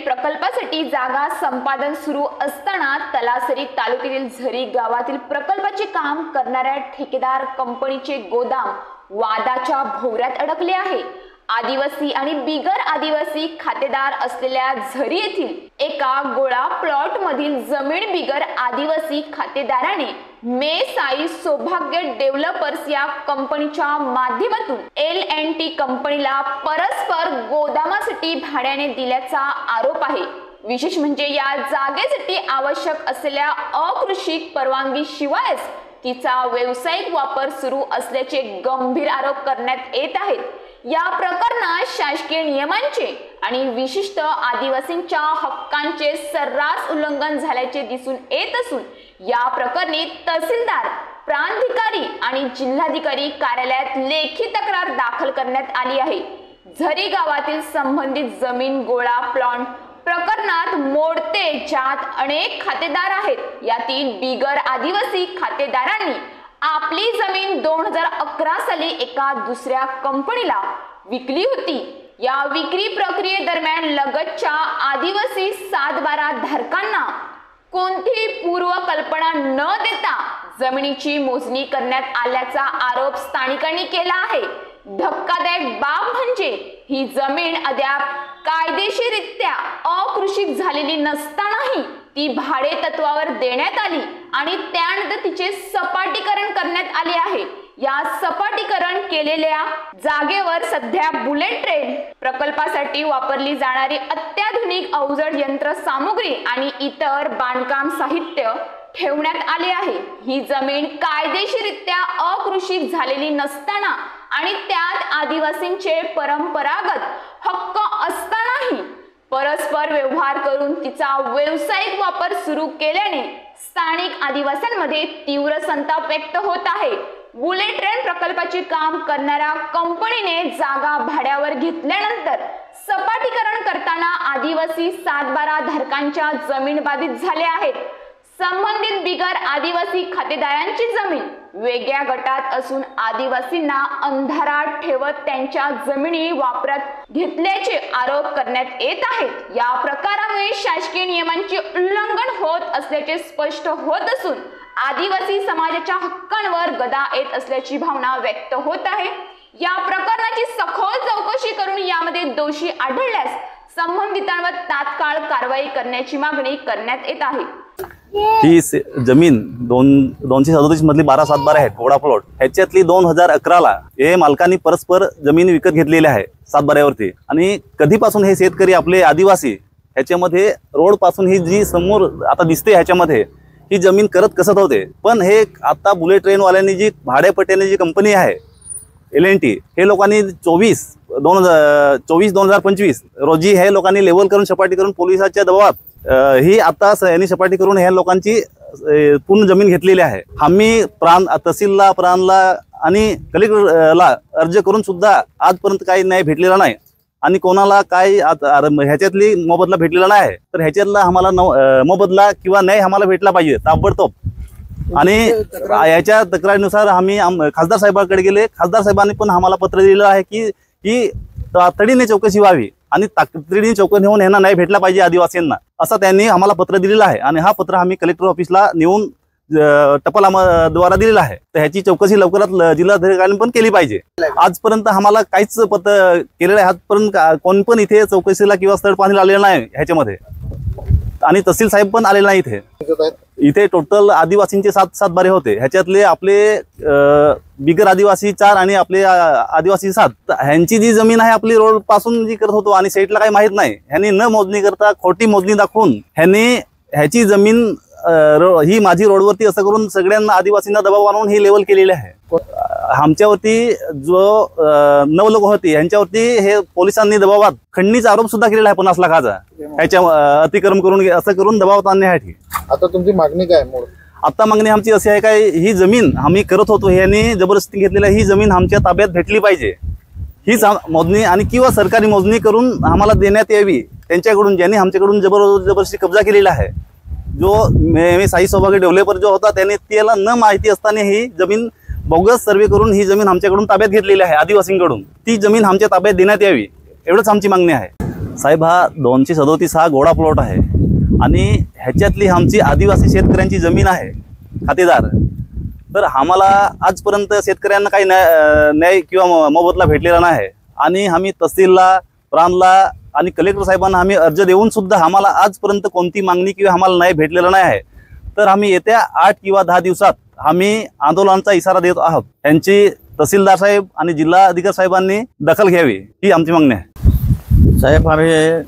प्रकल्पासाठी जागा संपादन सुरू असताना तलासरी तालुक्यातील झरी गावातील प्रकल्पाचे काम करणाऱ्या ठेकेदार कंपनीचे गोदाम वादाच्या भोवऱ्यात अडकले आहे। आदिवासी आणि बिगर आदिवासी खातेदार असलेल्या झरी येथील एका गोळा प्लॉट मधील जमीन बिगर आदिवासी खातेदाराने मे साई सौभाग्य डेव्हलपर्स या कंपनीच्या माध्यमातून L&T कंपनीला परस्पर गोदामासाठी भाड्याने दिल्याचा आरोप आहे। विशेष म्हणजे या जागेसाठी आवश्यक असलेल्या अकृषिक परवानगी शिवायच तिचा व्यावसायिक वापर सुरू असल्याचे गंभीर आरोप करण्यात येत आहेत। या प्रकरणात शासकीय नियमांचे आणि विशिष्ट आदिवासींच्या हक्कांचे सर्रास उल्लंघन झाल्याचे दिसून येत असून या प्रकरणी तहसीलदार, प्रांताधिकारी आणि जिल्हाधिकारी कार्यालयात लेखी तक्रार दाखल करण्यात आली आहे। झरी गावातील संबंधित जमीन गोळा प्लॉट प्रकरणात मोडते ज्यात अनेक खातेदार आहेत। यातील बिगर आदिवासी खातेदारांनी आपली जमीन 2011 साली एका दुसऱ्या कंपनीला विकली होती। या विक्री प्रक्रियेदरम्यान लगतच्या आदिवासी 7/12 धारकांना कोणतीही पूर्व कल्पना न देता जमिनीची मोजणी करण्यात आल्याचा आरोप स्थानिकांनी केला आहे। धक्कादायक बाब म्हणजे ही जमीन अद्याप कायदेशीररित्या अकृषिक झालेली नसतानाही ती भाडे तत्वावर देण्यात आली आणि त्यानंतर तिचे सपाटीकरण करण्यात आले आहे। या सपाटीकरण केलेल्या जागेवर सध्या बुलेट ट्रेन प्रकल्पासाठी वापरली जाणारी अत्याधुनिक अवजड यंत्रसामुग्री आणि इतर बांधकाम साहित्य ठेवण्यात आले आहे। ही जमीन कायदेशीररित्या अकृषिक झालेली नसताना आणि त्यात आदिवासींचे परंपरागत हक्क असतानाही परस्पर व्यवहार करून तिचा व्यावसायिक वापर सुरू केल्याने स्थानिक आदिवासींमध्ये तीव्र संताप व्यक्त होत आहे। बुलेट ट्रेन प्रकल्पाचे काम करणाऱ्या कंपनीने जागा भाड्यावर घेतल्यानंतर सपाटीकरण करताना आदिवासी 7/12 धारकांच्या जमीन बाधित झाल्या आहेत। संबंधित बिगर आदिवासी खातेदारांची जमीन वेगळ्या गटात असून आदिवासींना अंधारात ठेवत त्यांच्या जमिनी वापरात घेतल्याचे आरोप करण्यात येत आहेत। या प्रकारामुळे शासकीय नियमांचे उल्लंघन होत असल्याचे स्पष्ट होत असून आदिवासी समाजाच्या हक्कांवर गदा येत असल्याची भावना व्यक्त होत आहे। या प्रकरणाची सखोल चौकशी करून यामध्ये दोषी आढळल्यास संबंधितांवर तात्काळ कारवाई करण्याची मागणी करण्यात येत आहे। ही जमीन 237 मधली 12/7/12 आहे गोळा प्लॉट। ह्याच्यातली 2011ला हे मालकांनी परस्पर जमीन विकत घेतलेली आहे 7/12 वरती। आणि कधीपासून हे शेतकरी आपले आदिवासी ह्याच्यामध्ये रोड पासून ही जी समोर आता दिसते ह्याच्यामध्ये ही जमीन करत कसत होते। पण हे आता बुलेट ट्रेन वाल्यांनी जी भाडेपट्ट्याने जी कंपनी आहे L&T हे लोकांनी 2024-2025 रोजी हे लोकांनी लेवल करून सपाटी करून पोलिसांच्या दबावात ही आता यांनी सपाटी करून ह्या लोकांची पूर्ण जमीन घेतलेली आहे। आम्ही तहसीलला, प्रांतला आणि कलेक्टरला अर्ज करून सुद्धा आजपर्यंत काही न्याय भेटलेला नाही आणि कोणाला काही ह्याच्यातली मोबदला भेटलेला नाही। तर ह्याच्यातला आम्हाला मोबदला किंवा न्याय आम्हाला भेटला पाहिजे ताबडतोब। आणि याच्या तक्रारीनुसार आम्ही खासदार साहेबांकडे गेले। खासदार साहेबांनी पण आम्हाला पत्र दिलेलं आहे की ही तातडीने चौकशी व्हावी आणि तातडीने चौकशी होऊन यांना न्याय भेटला पाहिजे आदिवासींना, असं त्यांनी आम्हाला पत्र दिलेलं आहे। आणि हा पत्र आम्ही कलेक्टर ऑफिसला नेऊन टपालाद्वारा दिलेला आहे। तर ह्याची चौकशी लवकरात जिल्हाधिकाऱ्यांनी पण केली पाहिजे। आजपर्यंत आम्हाला काहीच पत्र केलेलं आहे, आजपर्यंत कोण पण इथे चौकशीला किंवा स्थळ पाहणीला आलेलं नाही ह्याच्यामध्ये। आणि तहसील साहेब पण आलेला नाही इथे टोटल आदिवासींचे 7/12 होते। ह्याच्यातले आपले बिगर आदिवासी 4 आणि आपले आदिवासी 7। ह्यांची जी जमीन आहे आपली रोड पासून जी करत होतो आणि साईडला काही माहित नाही, ह्यांनी न मोजणी करता खोटी मोजणी दाखवून ह्यांनी ह्याची जमीन ही माझी रोडवरती असं करून सगळ्यांना आदिवासींना दबाव आणून ही लेवल केलेली आहे। आमच्यावरती जो 9 लोक होती यांच्यावरती हे पोलिसांनी दबावात खंडणीचा आरोप सुद्धा केलेला आहे 50 लाखाचा ह्याच्या अतिक्रम करून असं करून दबावात आणण्यासाठी। आता तुमची मागणी काय? आता मागणी आमची अशी आहे काय, ही जमीन आम्ही करत होतो ह्यांनी जबरदस्ती घेतलेली ही जमीन आमच्या ताब्यात भेटली पाहिजे। हीच मोजणी आणि किंवा सरकारी मोजणी करून आम्हाला देण्यात यावी त्यांच्याकडून, ज्यांनी आमच्याकडून जबरदस्ती कब्जा केलेला आहे। जो मे साई सौभाग्य डेव्हलपर जो होता त्याने त्याला न माहिती असताना ही जमीन बोगस सर्वे करून ही जमीन आमच्याकडून ताब्यात घेतलेली आहे आदिवासींकडून। ती जमीन आमच्या ताब्यात देण्यात यावी एवढंच आमची मागणी आहे। साहेब, हा 237 हा गोडा प्लॉट आहे आणि ह्याच्यातली आमची आदिवासी शेतकऱ्यांची जमीन आहे खातेदार. तर आम्हाला आजपर्यंत शेतकऱ्यांना काही न्याय किंवा मोबदला भेटलेला नाही आणि आम्ही तहसीलला, प्रांतला आणि कलेक्टर साहेबांना आम्ही अर्ज देऊन सुद्धा आम्हाला आजपर्यंत कोणती मागणी किंवा आम्हाला न्याय भेटलेला नाही आहे. तर आम्ही येत्या 8 किंवा 10 दिवसात आम्ही आंदोलनाचा इशारा देत आहोत. यांची तहसीलदार साहेब आणि जिल्हा अधिकारी साहेबांनी दखल घ्यावी ही आमची मागणी आहे. साहेब, आम्ही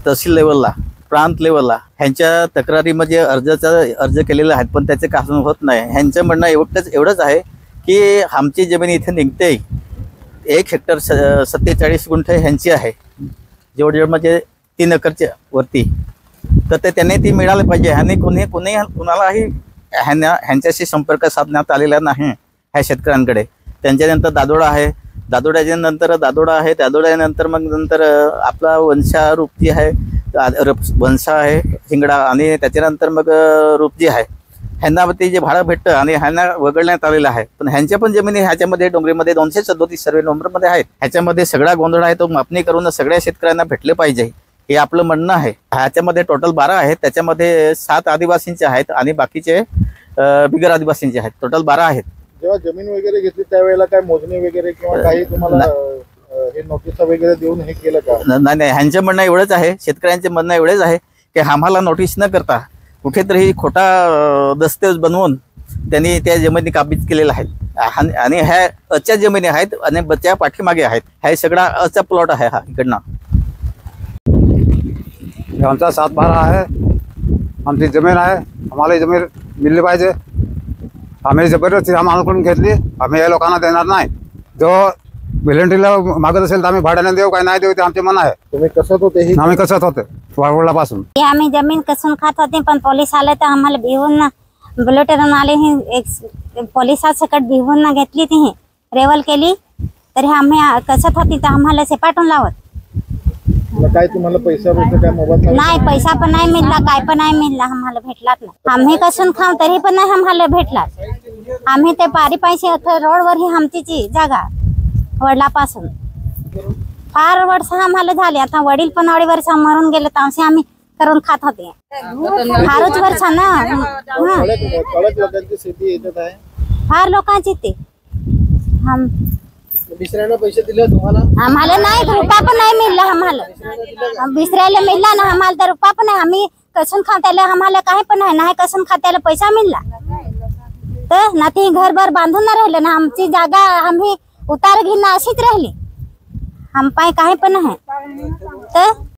तहसील लेवलला, प्रांत लेवलला ह्यांच्या तक्रारी म्हणजे अर्ज केलेले आहेत, पण त्याचे काम होत नाही. ह्यांचं म्हणणं एवढंच आहे की आमची जमीन इथे निघते 1 हेक्टर 47 गुंठे ह्यांची आहे, जेवढं म्हणजे 3 एकरच्या वरती. तर ते त्यांनी ती मिळाली पाहिजे आणि कुणालाही ह्यांच्याशी संपर्क साधण्यात आलेला नाही ह्या शेतकऱ्यांकडे. त्यांच्यानंतर दादोडा आहे, दादोड्यानंतर मग नंतर आपला वंशारूपजी आहे, वंशा आहे हिंगडा, आणि त्याच्यानंतर मग रूपजी आहे. ह्यांना ते जे भाडं भेटतं आणि ह्यांना वगळण्यात आलेलं आहे. पण ह्यांच्या पण जमिनी ह्याच्यामध्ये डोंगरीमध्ये 237 सर्वे नंबरमध्ये आहेत. ह्याच्यामध्ये सगळा गोंधळ आहे, तो मापणी करून सगळ्या शेतकऱ्यांना भेटले पाहिजे हे आपलं म्हणणं आहे. ह्याच्यामध्ये टोटल 12 आहेत, त्याच्यामध्ये 7 आदिवासींचे आहेत आणि बाकीचे बिगर आदिवासींचे आहेत. टोटल 12 आहेत. जेव्हा जमीन वगैरे घेतली त्यावेळेला काय मोजणी वगैरे किंवा काही तुम्हाला हे नोटीस वगैरे देऊन हे केलं का? नाही, ह्यांचं म्हणणं एवढंच आहे, शेतकऱ्यांचे म्हणणं एवढेच आहे की आम्हाला नोटीस न करता कुठेतरी खोटा दस्तऐवज बनवून त्यांनी त्या जमिनी काबीज केलेल्या आहेत आणि ह्या अच्या जमिनी आहेत आणि त्या पाठीमागे आहेत. हा सगळा अचा प्लॉट आहे. हा इकडनं आमचा 7/12 आहे, आमची जमीन आहे, आम्हाला जमीन मिळली पाहिजे. आम्ही जबरदस्ती आम्हाला घेतली, आम्ही या लोकांना देणार नाही. जो व्हॉलंटियरला मागत असेल तर आम्ही भाड्याने देऊ, काय नाही देऊ ते आमचे मन आहे. तुम्ही कसत होते? आम्ही कसत होते वाळवडापासून. आम्ही जमीन कसून खात होते, पण पोलीस आले तर आम्हाला भिवून बुलेटिन आले, ही पोलिसासकट भिवून घेतली, ती रेवल केली. तरी आम्ही कसत होती तर आम्हाला पाठवून लावत. काय तुम्हाला पैसा काय मोबदला? नाही, पैसा पण नाही मिळला, काय पण नाही मिळला, आम्हाला भेटलाच नाही. आम्ही कसून खाऊ तरी पण नाही आम्हाला भेटला. आम्ही ते पारी पायसे रोडवर ही आमची जागा वडिलापासून फार वर्ष आम्हाला झाले. आता वडील पण 2 वर्ष मरून गेले, तर आम्ही करून खात होते. फारच वर्ष ना. लोकांची शेती येतात आहे, फार लोकांची ते. दुसऱ्यांना पैसे दिले तुम्हाला? आम्हाला नाही, रुपया पण नाही मिळला. आम्हाला दुसऱ्याला मिळला ना, आम्हाला तर रुपया पण नाही. आम्ही कसून खात्याला आम्हाला काही पण नाही कसून खात्याला पैसा मिळला तर ना. ते घरभर बांधून ना राहिले ना, आमची जागा आम्ही उतार घेणं अशीच राहिली. आम पाय काही पण नाही तर